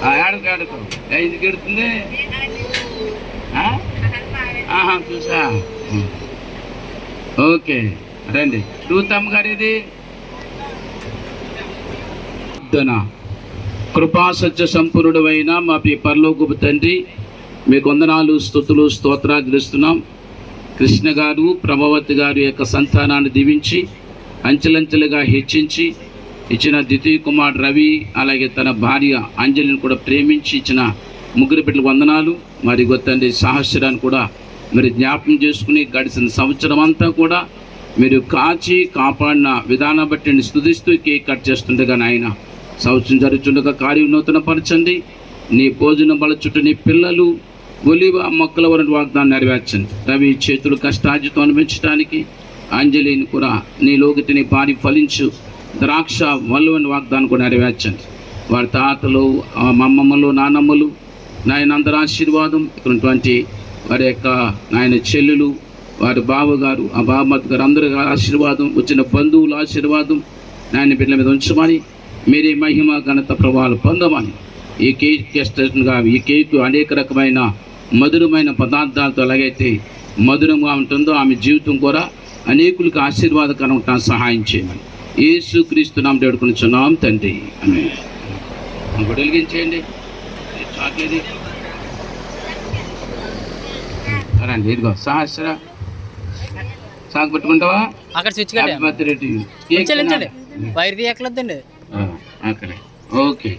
ఆడుకో ఆడుకో. ఎందుకు ఎడుతుంది? చూసా. ఓకే రండి. రూతమ్మ గారు ఇది కృపా సత్య సంపూర్ణుడు అయిన మా పరలోకపు తండ్రి, మీకు వందనాలు, స్తుతులు, స్తోత్రాలు తెలుస్తున్నాం. కృష్ణ గారు, ప్రభావతి గారి యొక్క సంతానాన్ని దీవించి అంచెలంచెలుగా హెచ్చించి ఇచ్చిన ద్వితీయ కుమార్ రవి, అలాగే తన భార్య అంజలిని కూడా ప్రేమించి ఇచ్చిన ముగ్గురు బిడ్డలకు వందనాలు. మరి గొత్తండి సహస్రాన్ని కూడా మీరు జ్ఞాపకం చేసుకుని గడిచిన సంవత్సరం అంతా కూడా మీరు కాచి కాపాడిన విధానం బట్టి స్తుతిస్తూ కేక్ కట్ చేస్తుండగా నాయన, సంవత్సరం జరుగుతుండగా కార్యం నూతన పరచండి. నీ భోజనం బల చుట్టూ నీ పిల్లలు ఒలివ మొక్కల వరకు వాగ్దానం నెరవేర్చండి. రవి చేతులు కష్టార్జితం అనిపించడానికి, అంజలిని కూడా నీలోకి నీ భారీ ఫలించు ద్రాక్ష వల్లువని వాగ్దానం కూడా నెరవేర్చండి. వారి తాతలు, అమ్మమ్మలు, నానమ్మలు నాయన అందరి ఆశీర్వాదం, ఇక్కడటువంటి వారి యొక్క నాయన చెల్లెలు, వారి బావగారు, ఆ బావమతి గారు అందరి ఆశీర్వాదం, వచ్చిన బంధువుల ఆశీర్వాదం నాయన బిడ్డల మీద ఉంచమని, మీరే మహిమ ఘనత ప్రభావాలు పొందమని, ఈ కేక్ అనేక రకమైన మధురమైన పదార్థాలతో ఎలాగైతే మధురంగా ఉంటుందో ఆమె జీవితం కూడా అనేకులకు ఆశీర్వాదకరం ఉంటా సహాయం చేయమని యేసు క్రీస్తు నామమున వేడుకొనుచున్నాం తండ్రి, ఆమేన్. గుడి వెలిగించేయండి. చాక్లేది రండి, ఇదిగో సహస్ర సాగు పెట్టుకుంటావా? అక్కడ స్విచ్ వైర్ తీయట్లేదండి అక్కడ. ఓకే.